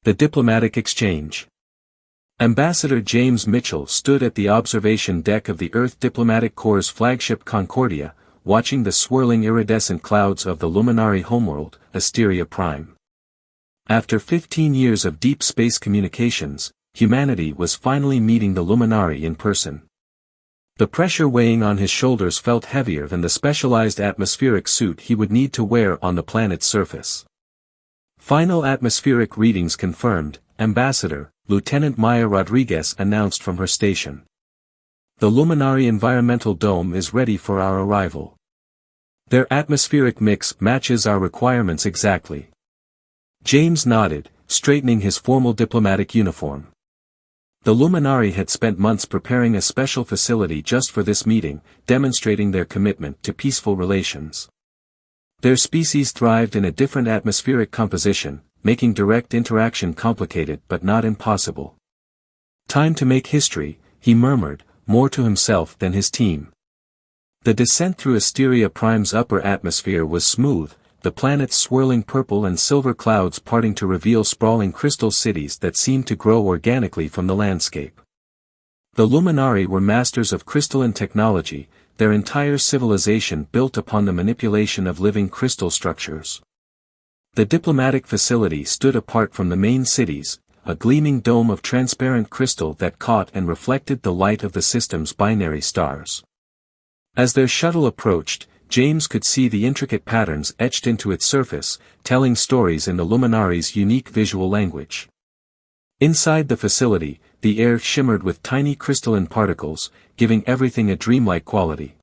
The diplomatic exchange. Ambassador James Mitchell stood at the observation deck of the Earth Diplomatic Corps' flagship Concordia, watching the swirling iridescent clouds of the luminary homeworld, Asteria Prime. After 15 years of deep space communications, humanity was finally meeting the luminary in person. The pressure weighing on his shoulders felt heavier than the specialized atmospheric suit he would need to wear on the planet's surface. Final atmospheric readings confirmed, Ambassador, Lieutenant Maya Rodriguez announced from her station. The luminary environmental dome is ready for our arrival. Their atmospheric mix matches our requirements exactly. James nodded, straightening his formal diplomatic uniform. The luminary had spent months preparing a special facility just for this meeting, demonstrating their commitment to peaceful relations. Their species thrived in a different atmospheric composition, making direct interaction complicated but not impossible. Time to make history, he murmured, more to himself than his team. The descent through Asteria Prime's upper atmosphere was smooth, the planet's swirling purple and silver clouds parting to reveal sprawling crystal cities that seemed to grow organically from the landscape. The Luminari were masters of crystalline technology, their entire civilization built upon the manipulation of living crystal structures. The diplomatic facility stood apart from the main cities, a gleaming dome of transparent crystal that caught and reflected the light of the system's binary stars. As their shuttle approached, James could see the intricate patterns etched into its surface, telling stories in the luminari's unique visual language. Inside the facility, the air shimmered with tiny crystalline particles, giving everything a dreamlike quality.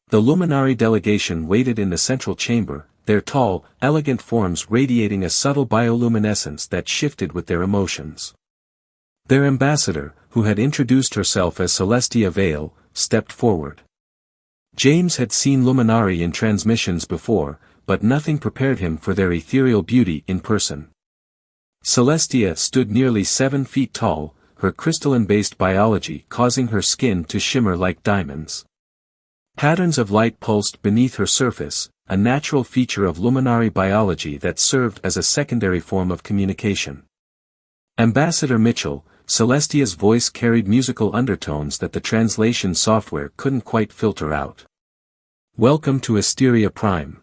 The luminary delegation waited in the central chamber, their tall, elegant forms radiating a subtle bioluminescence that shifted with their emotions. Their ambassador, who had introduced herself as Celestia Vale, stepped forward. James had seen luminari in transmissions before, but nothing prepared him for their ethereal beauty in person. Celestia stood nearly 7 feet tall, her crystalline-based biology causing her skin to shimmer like diamonds. Patterns of light pulsed beneath her surface, a natural feature of luminari biology that served as a secondary form of communication. Ambassador Mitchell, Celestia's voice carried musical undertones that the translation software couldn't quite filter out. Welcome to Asteria Prime.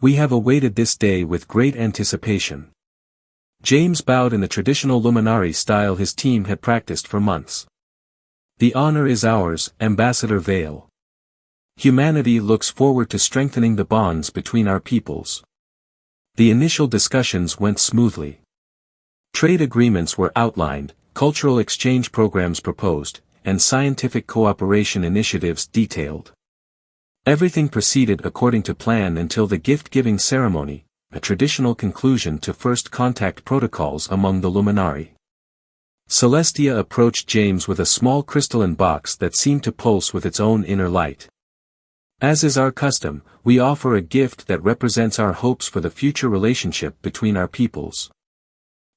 We have awaited this day with great anticipation. James bowed in the traditional luminari style his team had practiced for months. The honor is ours, Ambassador Vale. Humanity looks forward to strengthening the bonds between our peoples. The initial discussions went smoothly. Trade agreements were outlined, cultural exchange programs proposed, and scientific cooperation initiatives detailed. Everything proceeded according to plan until the gift-giving ceremony, a traditional conclusion to first contact protocols among the luminari. Celestia approached James with a small crystalline box that seemed to pulse with its own inner light. As is our custom, we offer a gift that represents our hopes for the future relationship between our peoples.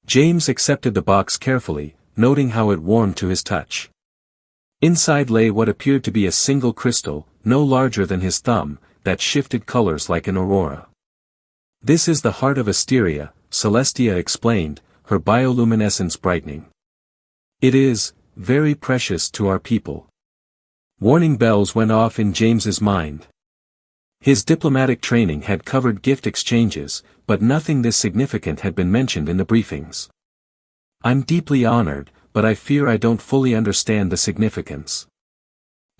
James accepted the box carefully, noting how it warmed to his touch. Inside lay what appeared to be a single crystal, no larger than his thumb, that shifted colors like an aurora. This is the heart of Asteria, Celestia explained, her bioluminescence brightening. It is very precious to our people. Warning bells went off in James's mind. His diplomatic training had covered gift exchanges, but nothing this significant had been mentioned in the briefings. I'm deeply honored, but I fear I don't fully understand the significance.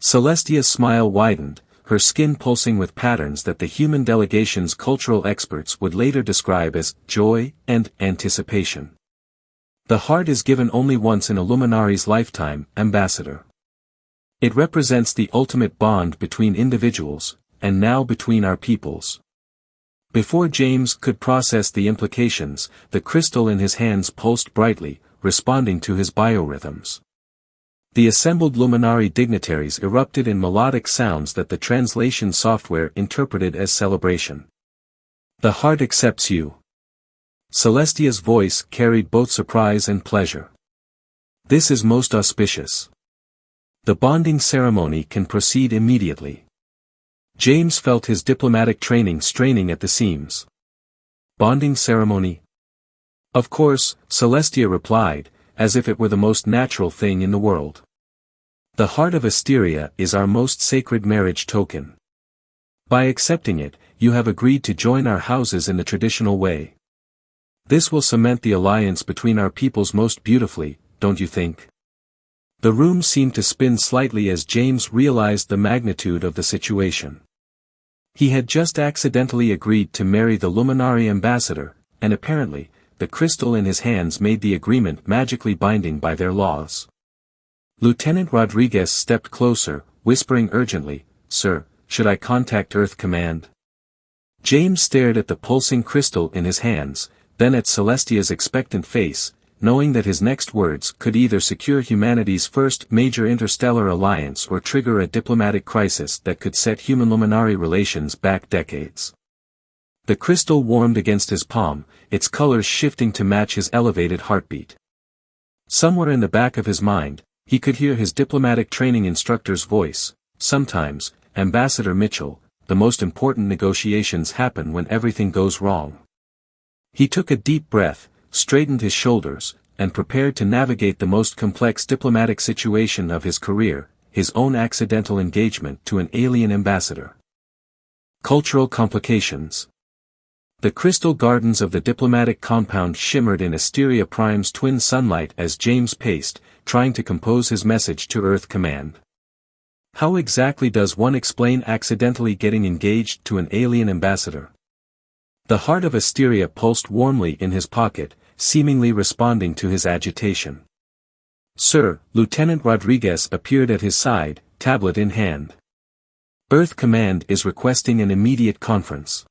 Celestia's smile widened, her skin pulsing with patterns that the human delegation's cultural experts would later describe as joy and anticipation. The heart is given only once in a luminari's lifetime, Ambassador. It represents the ultimate bond between individuals, and now between our peoples. Before James could process the implications, the crystal in his hands pulsed brightly, responding to his biorhythms. The assembled luminari dignitaries erupted in melodic sounds that the translation software interpreted as celebration. The heart accepts you. Celestia's voice carried both surprise and pleasure. This is most auspicious. The bonding ceremony can proceed immediately. James felt his diplomatic training straining at the seams. Bonding ceremony? Of course, Celestia replied, as if it were the most natural thing in the world. The heart of Asteria is our most sacred marriage token. By accepting it, you have agreed to join our houses in the traditional way. This will cement the alliance between our peoples most beautifully, don't you think? The room seemed to spin slightly as James realized the magnitude of the situation. He had just accidentally agreed to marry the Luminari ambassador, and apparently, the crystal in his hands made the agreement magically binding by their laws. Lieutenant Rodriguez stepped closer, whispering urgently, "Sir, should I contact Earth Command?" James stared at the pulsing crystal in his hands, then at Celestia's expectant face, knowing that his next words could either secure humanity's first major interstellar alliance or trigger a diplomatic crisis that could set human-Luminari relations back decades. The crystal warmed against his palm, its colors shifting to match his elevated heartbeat. Somewhere in the back of his mind, he could hear his diplomatic training instructor's voice, "Sometimes, Ambassador Mitchell, the most important negotiations happen when everything goes wrong." He took a deep breath, straightened his shoulders, and prepared to navigate the most complex diplomatic situation of his career, his own accidental engagement to an alien ambassador. Cultural complications. The crystal gardens of the diplomatic compound shimmered in Asteria Prime's twin sunlight as James paced, trying to compose his message to Earth Command. How exactly does one explain accidentally getting engaged to an alien ambassador? The heart of Asteria pulsed warmly in his pocket, seemingly responding to his agitation. "Sir," Lieutenant Rodriguez appeared at his side, tablet in hand. "Earth Command is requesting an immediate conference.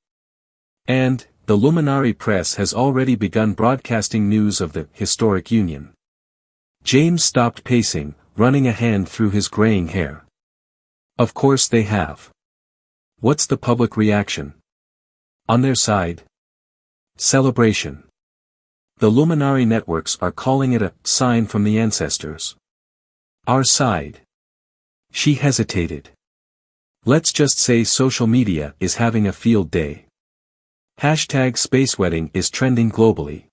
And, the Luminari press has already begun broadcasting news of the historic union." James stopped pacing, running a hand through his graying hair. "Of course they have. What's the public reaction? On their side? Celebration. The Luminari networks are calling it a sign from the ancestors. Our side." She hesitated. "Let's just say social media is having a field day. #SpaceWedding is trending globally."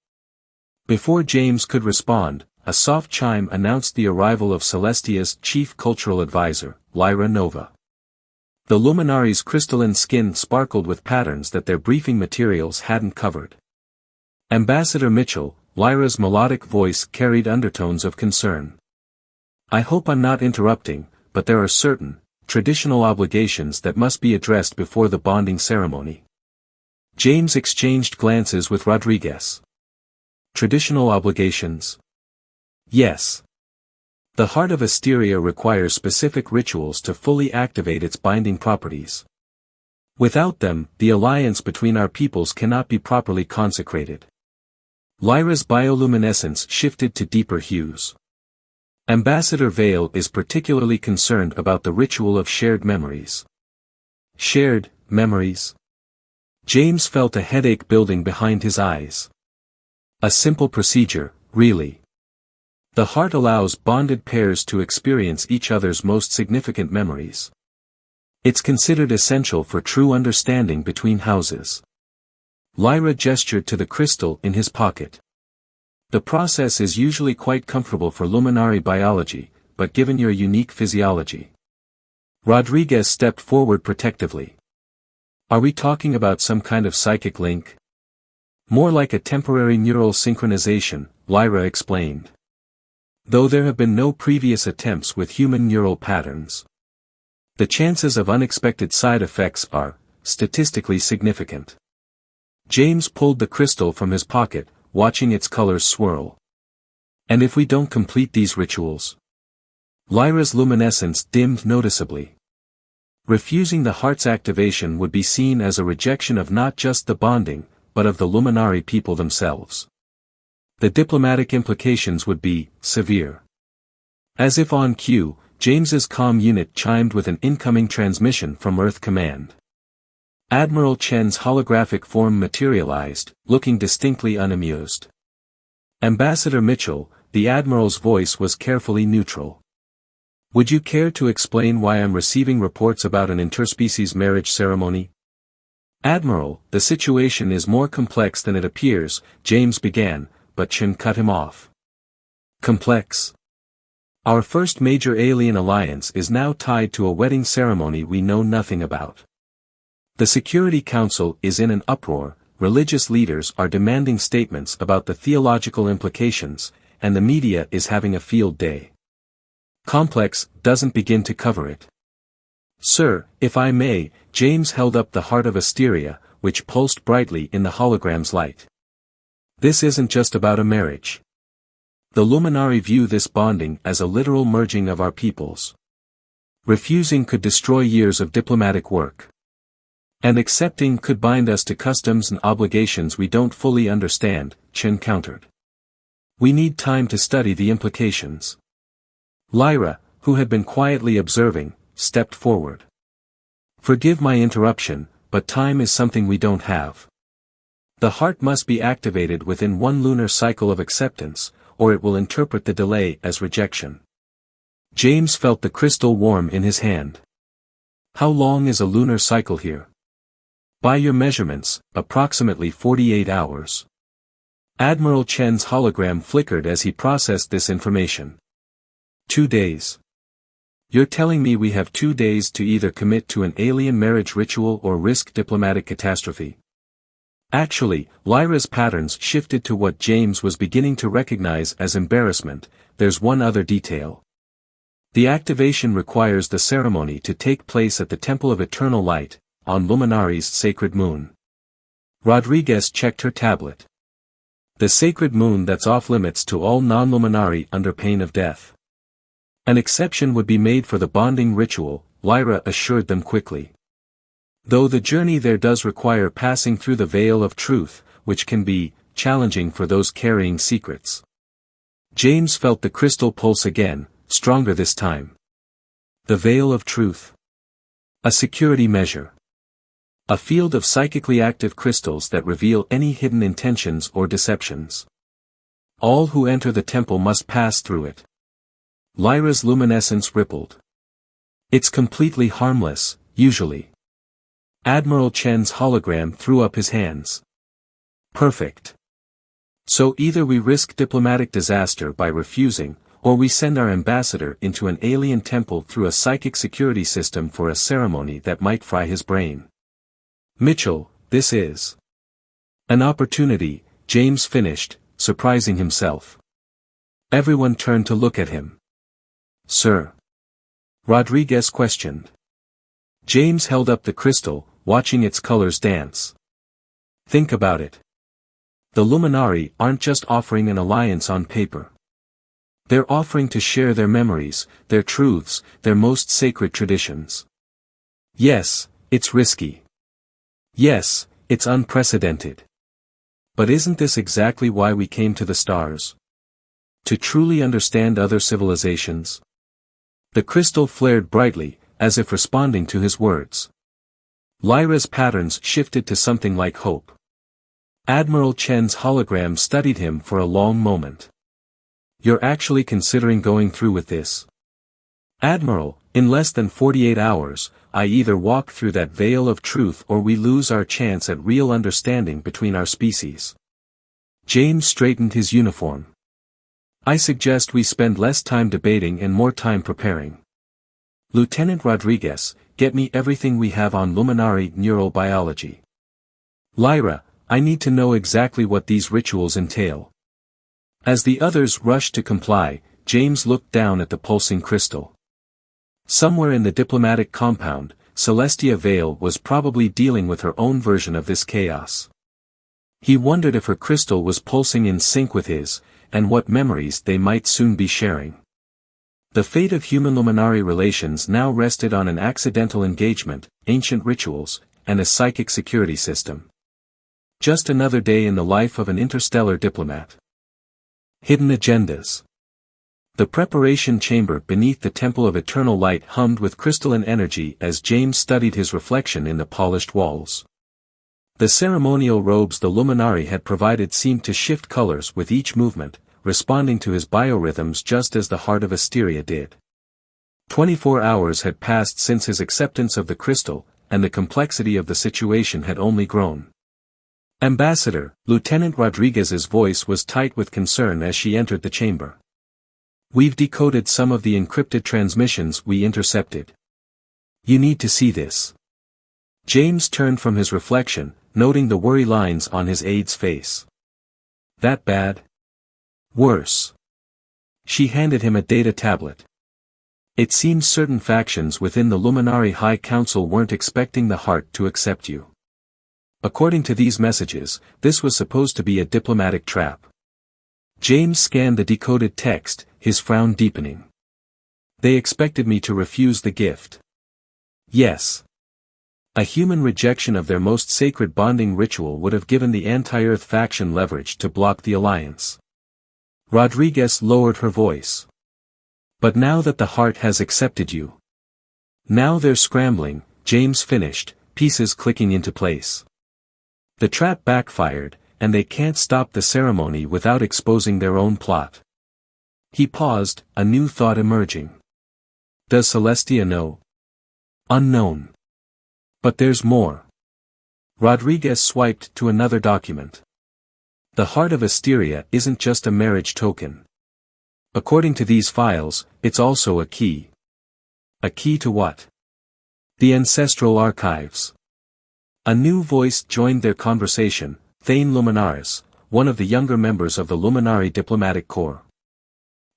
Before James could respond, a soft chime announced the arrival of Celestia's chief cultural advisor, Lyra Nova. The Luminari's crystalline skin sparkled with patterns that their briefing materials hadn't covered. "Ambassador Mitchell," Lyra's melodic voice carried undertones of concern. "I hope I'm not interrupting, but there are certain, traditional obligations that must be addressed before the bonding ceremony." James exchanged glances with Rodriguez. "Traditional obligations?" "Yes. The heart of Asteria requires specific rituals to fully activate its binding properties. Without them, the alliance between our peoples cannot be properly consecrated." Lyra's bioluminescence shifted to deeper hues. "Ambassador Vale is particularly concerned about the ritual of shared memories." Shared memories? James felt a headache building behind his eyes. A simple procedure, really. The heart allows bonded pairs to experience each other's most significant memories. It's considered essential for true understanding between houses. Lyra gestured to the crystal in his pocket. "The process is usually quite comfortable for Luminari biology, but given your unique physiology." Rodriguez stepped forward protectively. "Are we talking about some kind of psychic link?" "More like a temporary neural synchronization," Lyra explained. "Though there have been no previous attempts with human neural patterns. The chances of unexpected side effects are, statistically significant." James pulled the crystal from his pocket, watching its colors swirl. "And if we don't complete these rituals?" Lyra's luminescence dimmed noticeably. Refusing the heart's activation would be seen as a rejection of not just the bonding, but of the Luminari people themselves. The diplomatic implications would be severe. As if on cue, James's comm unit chimed with an incoming transmission from Earth Command. Admiral Chen's holographic form materialized, looking distinctly unamused. "Ambassador Mitchell," the Admiral's voice was carefully neutral. "Would you care to explain why I'm receiving reports about an interspecies marriage ceremony?" "Admiral, the situation is more complex than it appears," James began, but Chen cut him off. Complex. Our first major alien alliance is now tied to a wedding ceremony we know nothing about. The Security Council is in an uproar, religious leaders are demanding statements about the theological implications, and the media is having a field day. Complex doesn't begin to cover it. Sir, if I may, James held up the heart of Asteria, which pulsed brightly in the hologram's light. This isn't just about a marriage. The Luminari view this bonding as a literal merging of our peoples. Refusing could destroy years of diplomatic work. And accepting could bind us to customs and obligations we don't fully understand, Chen countered. We need time to study the implications. Lyra, who had been quietly observing, stepped forward. Forgive my interruption, but time is something we don't have. The heart must be activated within one lunar cycle of acceptance, or it will interpret the delay as rejection. James felt the crystal warm in his hand. How long is a lunar cycle here? By your measurements, approximately 48 hours. Admiral Chen's hologram flickered as he processed this information. 2 days. You're telling me we have 2 days to either commit to an alien marriage ritual or risk diplomatic catastrophe? Actually, Lyra's patterns shifted to what James was beginning to recognize as embarrassment. There's one other detail. The activation requires the ceremony to take place at the Temple of Eternal Light, on Luminari's sacred moon. Rodriguez checked her tablet. The sacred moon that's off-limits to all non-Luminari under pain of death. An exception would be made for the bonding ritual, Lyra assured them quickly. Though the journey there does require passing through the veil of truth, which can be challenging for those carrying secrets. James felt the crystal pulse again, stronger this time. The veil of truth. A security measure. A field of psychically active crystals that reveal any hidden intentions or deceptions. All who enter the temple must pass through it. Lyra's luminescence rippled. It's completely harmless, usually. Admiral Chen's hologram threw up his hands. Perfect. So either we risk diplomatic disaster by refusing, or we send our ambassador into an alien temple through a psychic security system for a ceremony that might fry his brain. Mitchell, this is an opportunity, James finished, surprising himself. Everyone turned to look at him. Sir? Rodriguez questioned. James held up the crystal, watching its colors dance. Think about it. The Luminari aren't just offering an alliance on paper. They're offering to share their memories, their truths, their most sacred traditions. Yes, it's risky. Yes, it's unprecedented. But isn't this exactly why we came to the stars? To truly understand other civilizations? The crystal flared brightly, as if responding to his words. Lyra's patterns shifted to something like hope. Admiral Chen's hologram studied him for a long moment. You're actually considering going through with this? Admiral, in less than 48 hours, I either walk through that veil of truth or we lose our chance at real understanding between our species. James straightened his uniform. I suggest we spend less time debating and more time preparing. Lieutenant Rodriguez, get me everything we have on Luminari neural biology. Lyra, I need to know exactly what these rituals entail. As the others rushed to comply, James looked down at the pulsing crystal. Somewhere in the diplomatic compound, Celestia Vale was probably dealing with her own version of this chaos. He wondered if her crystal was pulsing in sync with his, and what memories they might soon be sharing. The fate of human Luminari relations now rested on an accidental engagement, ancient rituals, and a psychic security system. Just another day in the life of an interstellar diplomat. Hidden agendas. The preparation chamber beneath the Temple of Eternal Light hummed with crystalline energy as James studied his reflection in the polished walls. The ceremonial robes the Luminari had provided seemed to shift colors with each movement, responding to his biorhythms just as the heart of Asteria did. 24 hours had passed since his acceptance of the crystal, and the complexity of the situation had only grown. Ambassador, Lieutenant Rodriguez's voice was tight with concern as she entered the chamber. We've decoded some of the encrypted transmissions we intercepted. You need to see this. James turned from his reflection, noting the worry lines on his aide's face. That bad? Worse. She handed him a data tablet. It seems certain factions within the Luminary High Council weren't expecting the heart to accept you. According to these messages, this was supposed to be a diplomatic trap. James scanned the decoded text, his frown deepening. They expected me to refuse the gift. Yes. A human rejection of their most sacred bonding ritual would have given the anti-Earth faction leverage to block the alliance. Rodriguez lowered her voice. But now that the heart has accepted you. Now they're scrambling, James finished, pieces clicking into place. The trap backfired, and they can't stop the ceremony without exposing their own plot. He paused, a new thought emerging. Does Celestia know? Unknown. But there's more. Rodriguez swiped to another document. The heart of Asteria isn't just a marriage token. According to these files, it's also a key. A key to what? The ancestral archives. A new voice joined their conversation, Thane Luminaris, one of the younger members of the Luminari Diplomatic Corps.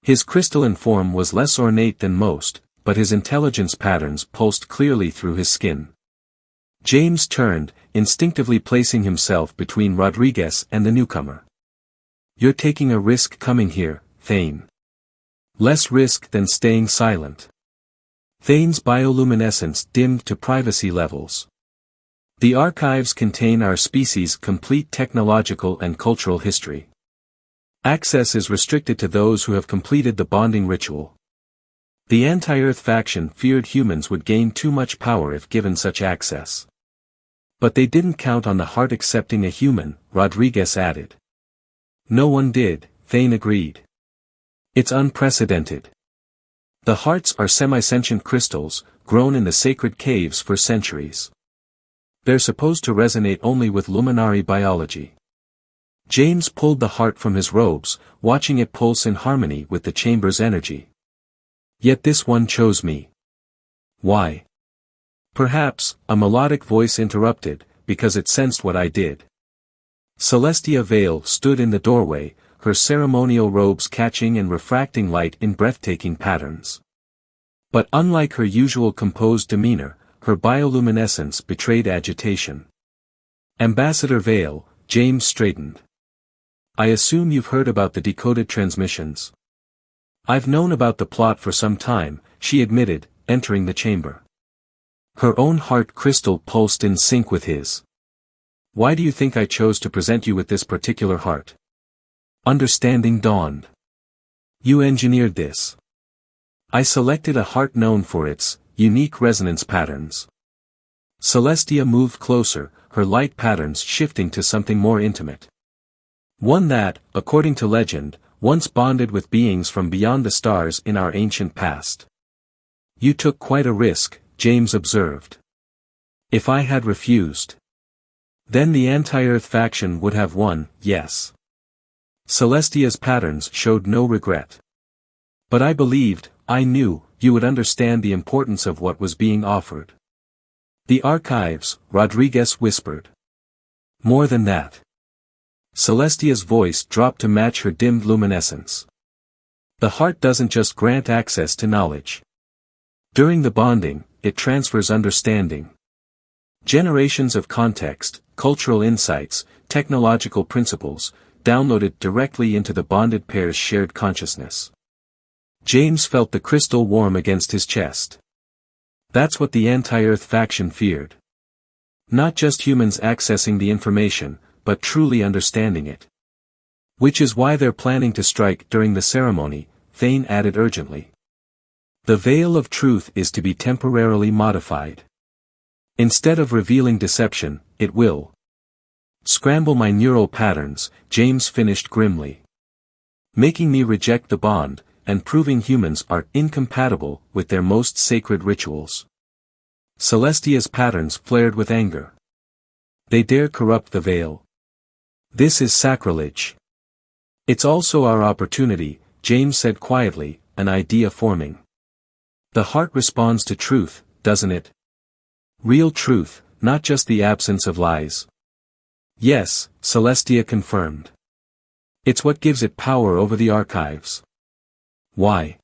His crystalline form was less ornate than most, but his intelligence patterns pulsed clearly through his skin. James turned, instinctively placing himself between Rodriguez and the newcomer. You're taking a risk coming here, Thane. Less risk than staying silent. Thane's bioluminescence dimmed to privacy levels. The archives contain our species' complete technological and cultural history. Access is restricted to those who have completed the bonding ritual. The anti-Earth faction feared humans would gain too much power if given such access. But they didn't count on the heart accepting a human, Rodriguez added. No one did, Thane agreed. It's unprecedented. The hearts are semi-sentient crystals, grown in the sacred caves for centuries. They're supposed to resonate only with Luminari biology. James pulled the heart from his robes, watching it pulse in harmony with the chamber's energy. Yet this one chose me. Why? Perhaps, a melodic voice interrupted, because it sensed what I did. Celestia Vale stood in the doorway, her ceremonial robes catching and refracting light in breathtaking patterns. But unlike her usual composed demeanor, her bioluminescence betrayed agitation. Ambassador Vale, James straightened. I assume you've heard about the decoded transmissions. I've known about the plot for some time, she admitted, entering the chamber. Her own heart crystal pulsed in sync with his. Why do you think I chose to present you with this particular heart? Understanding dawned. You engineered this. I selected a heart known for its unique resonance patterns. Celestia moved closer, her light patterns shifting to something more intimate. One that, according to legend, once bonded with beings from beyond the stars in our ancient past. You took quite a risk, James observed. If I had refused, then the anti-Earth faction would have won, yes. Celestia's patterns showed no regret. But I believed, I knew, you would understand the importance of what was being offered. The archives, Rodriguez whispered. More than that. Celestia's voice dropped to match her dimmed luminescence. The heart doesn't just grant access to knowledge. During the bonding, it transfers understanding. Generations of context, cultural insights, technological principles, downloaded directly into the bonded pair's shared consciousness. James felt the crystal warm against his chest. That's what the anti-Earth faction feared. Not just humans accessing the information, but truly understanding it. Which is why they're planning to strike during the ceremony, Thane added urgently. The veil of truth is to be temporarily modified. Instead of revealing deception, it will scramble my neural patterns, James finished grimly. Making me reject the bond, and proving humans are incompatible with their most sacred rituals. Celestia's patterns flared with anger. They dare corrupt the veil. This is sacrilege. It's also our opportunity, James said quietly, an idea forming. The heart responds to truth, doesn't it? Real truth, not just the absence of lies. Yes, Celestia confirmed. It's what gives it power over the archives. Why?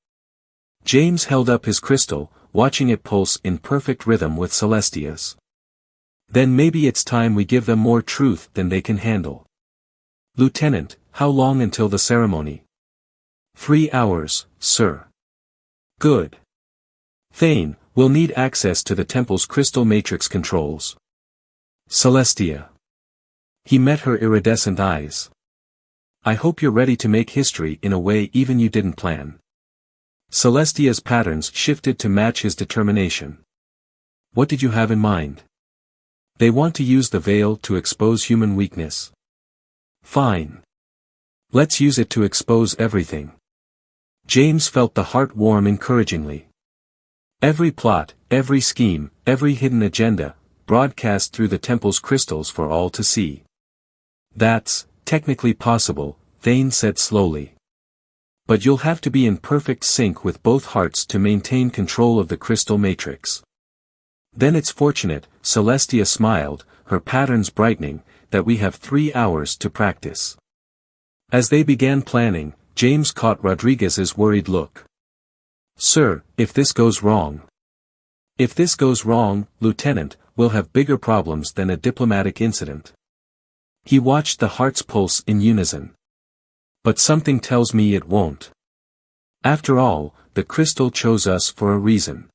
James held up his crystal, watching it pulse in perfect rhythm with Celestia's. Then maybe it's time we give them more truth than they can handle. Lieutenant, how long until the ceremony? 3 hours, sir. Good. Thane, we'll need access to the temple's crystal matrix controls. Celestia. He met her iridescent eyes. I hope you're ready to make history in a way even you didn't plan. Celestia's patterns shifted to match his determination. What did you have in mind? They want to use the veil to expose human weakness. Fine. Let's use it to expose everything. James felt the heart warm encouragingly. Every plot, every scheme, every hidden agenda, broadcast through the temple's crystals for all to see. That's technically possible, Thane said slowly. But you'll have to be in perfect sync with both hearts to maintain control of the crystal matrix. Then it's fortunate, Celestia smiled, her patterns brightening, that we have 3 hours to practice. As they began planning, James caught Rodriguez's worried look. Sir, if this goes wrong. If this goes wrong, Lieutenant, we'll have bigger problems than a diplomatic incident. He watched the hearts pulse in unison. But something tells me it won't. After all, the crystal chose us for a reason.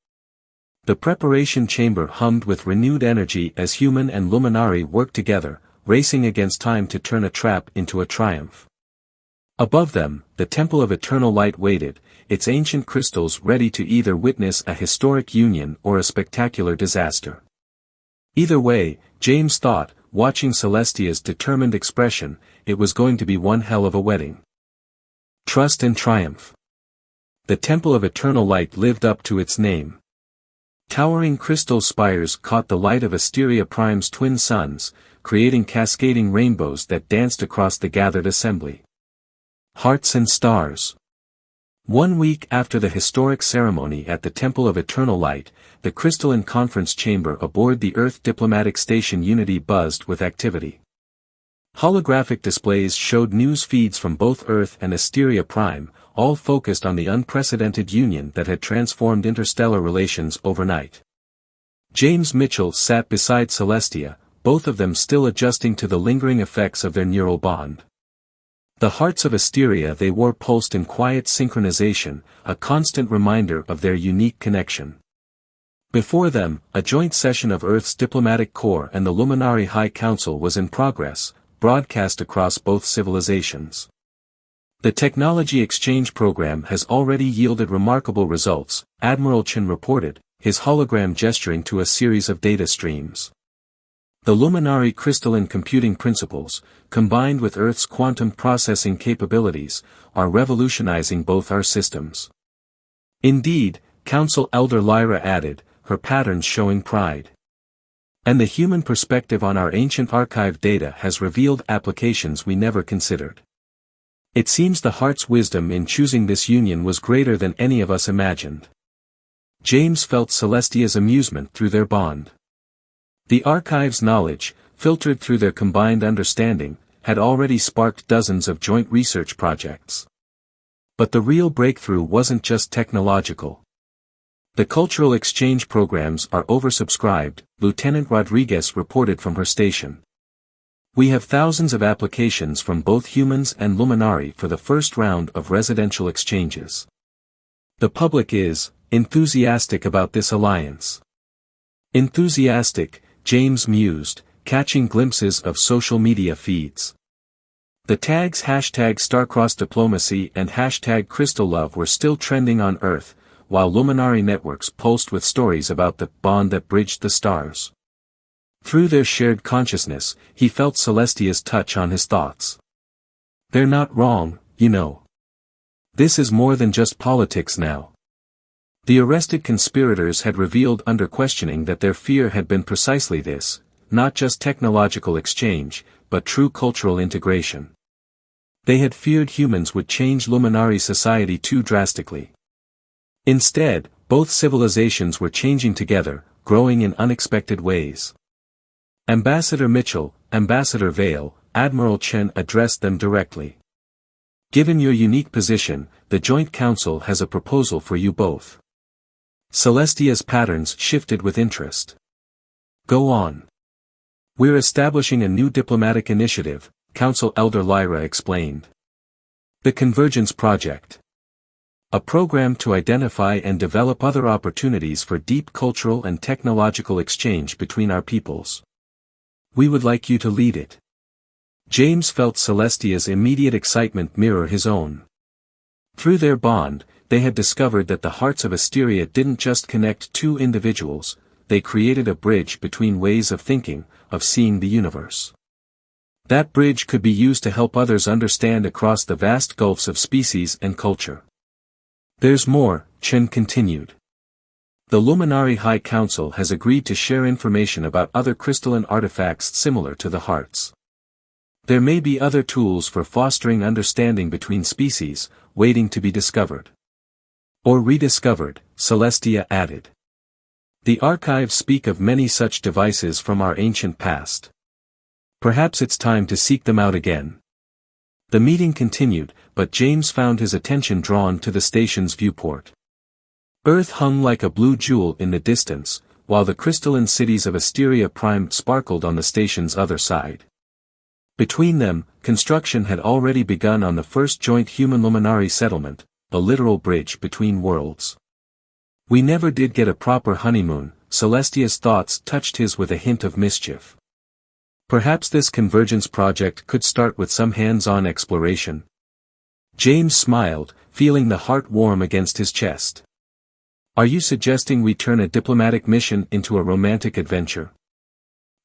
The preparation chamber hummed with renewed energy as human and Luminari worked together, racing against time to turn a trap into a triumph. Above them, the Temple of Eternal Light waited, its ancient crystals ready to either witness a historic union or a spectacular disaster. Either way, James thought, watching Celestia's determined expression, it was going to be one hell of a wedding. Trust and triumph. The Temple of Eternal Light lived up to its name. Towering crystal spires caught the light of Asteria Prime's twin suns, creating cascading rainbows that danced across the gathered assembly. Hearts and stars. 1 week after the historic ceremony at the Temple of Eternal Light, the crystalline conference chamber aboard the Earth diplomatic station Unity buzzed with activity. Holographic displays showed news feeds from both Earth and Asteria Prime, all focused on the unprecedented union that had transformed interstellar relations overnight. James Mitchell sat beside Celestia, both of them still adjusting to the lingering effects of their neural bond. The hearts of Asteria they wore pulsed in quiet synchronization, a constant reminder of their unique connection. Before them, a joint session of Earth's diplomatic corps and the Luminari High Council was in progress, broadcast across both civilizations. The technology exchange program has already yielded remarkable results, Admiral Chen reported, his hologram gesturing to a series of data streams. The Luminari crystalline computing principles, combined with Earth's quantum processing capabilities, are revolutionizing both our systems. Indeed, Council Elder Lyra added, her patterns showing pride. And the human perspective on our ancient archive data has revealed applications we never considered. It seems the heart's wisdom in choosing this union was greater than any of us imagined. James felt Celestia's amusement through their bond. The archive's knowledge, filtered through their combined understanding, had already sparked dozens of joint research projects. But the real breakthrough wasn't just technological. The cultural exchange programs are oversubscribed, Lieutenant Rodriguez reported from her station. We have thousands of applications from both humans and Luminari for the first round of residential exchanges. The public is enthusiastic about this alliance. Enthusiastic, James mused, catching glimpses of social media feeds. The tags #Starcross Diplomacy and #CrystalLove were still trending on Earth, while Luminari networks pulsed with stories about the bond that bridged the stars. Through their shared consciousness, he felt Celestia's touch on his thoughts. They're not wrong, you know. This is more than just politics now. The arrested conspirators had revealed under questioning that their fear had been precisely this, not just technological exchange, but true cultural integration. They had feared humans would change Luminari society too drastically. Instead, both civilizations were changing together, growing in unexpected ways. Ambassador Mitchell, Ambassador Vale, Admiral Chen addressed them directly. Given your unique position, the Joint Council has a proposal for you both. Celestia's patterns shifted with interest. Go on. We're establishing a new diplomatic initiative, Council Elder Lyra explained. The Convergence Project. A program to identify and develop other opportunities for deep cultural and technological exchange between our peoples. We would like you to lead it. James felt Celestia's immediate excitement mirror his own. Through their bond, they had discovered that the hearts of Asteria didn't just connect two individuals, they created a bridge between ways of thinking, of seeing the universe. That bridge could be used to help others understand across the vast gulfs of species and culture. There's more, Chen continued. The Luminari High Council has agreed to share information about other crystalline artifacts similar to the hearts. There may be other tools for fostering understanding between species, waiting to be discovered. Or rediscovered, Celestia added. The archives speak of many such devices from our ancient past. Perhaps it's time to seek them out again. The meeting continued, but James found his attention drawn to the station's viewport. Earth hung like a blue jewel in the distance, while the crystalline cities of Asteria Prime sparkled on the station's other side. Between them, construction had already begun on the first joint human Luminari settlement, a literal bridge between worlds. We never did get a proper honeymoon, Celestia's thoughts touched his with a hint of mischief. Perhaps this convergence project could start with some hands-on exploration. James smiled, feeling the heart warm against his chest. Are you suggesting we turn a diplomatic mission into a romantic adventure?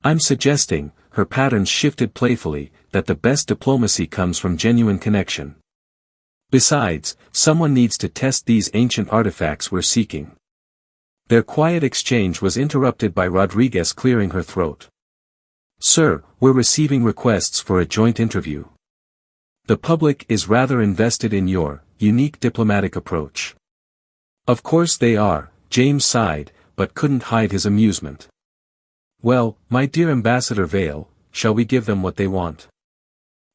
I'm suggesting, her patterns shifted playfully, that the best diplomacy comes from genuine connection. Besides, someone needs to test these ancient artifacts we're seeking. Their quiet exchange was interrupted by Rodriguez clearing her throat. Sir, we're receiving requests for a joint interview. The public is rather invested in your unique diplomatic approach. Of course they are, James sighed, but couldn't hide his amusement. Well, my dear Ambassador Vale, shall we give them what they want?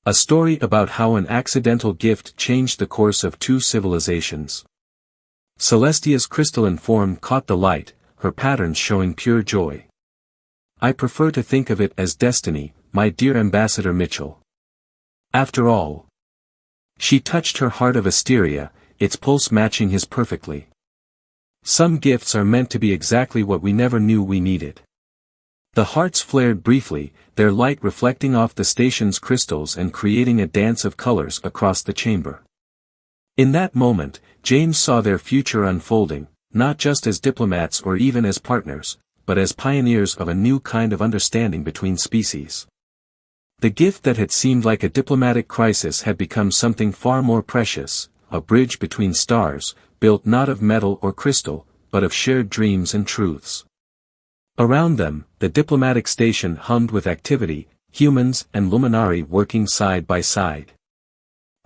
A story about how an accidental gift changed the course of two civilizations. Celestia's crystalline form caught the light, her patterns showing pure joy. I prefer to think of it as destiny, my dear Ambassador Mitchell. After all. She touched her heart of Asteria, its pulse matching his perfectly. Some gifts are meant to be exactly what we never knew we needed. The hearts flared briefly, their light reflecting off the station's crystals and creating a dance of colors across the chamber. In that moment, James saw their future unfolding, not just as diplomats or even as partners, but as pioneers of a new kind of understanding between species. The gift that had seemed like a diplomatic crisis had become something far more precious, a bridge between stars, built not of metal or crystal, but of shared dreams and truths. Around them, the diplomatic station hummed with activity, humans and Luminari working side by side.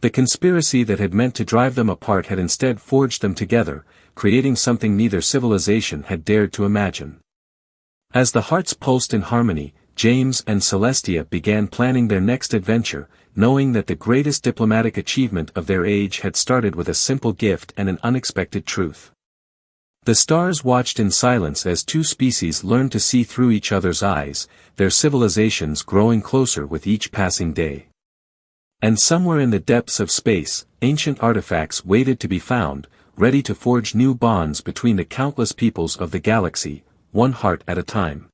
The conspiracy that had meant to drive them apart had instead forged them together, creating something neither civilization had dared to imagine. As the hearts pulsed in harmony, James and Celestia began planning their next adventure, knowing that the greatest diplomatic achievement of their age had started with a simple gift and an unexpected truth. The stars watched in silence as two species learned to see through each other's eyes, their civilizations growing closer with each passing day. And somewhere in the depths of space, ancient artifacts waited to be found, ready to forge new bonds between the countless peoples of the galaxy, one heart at a time.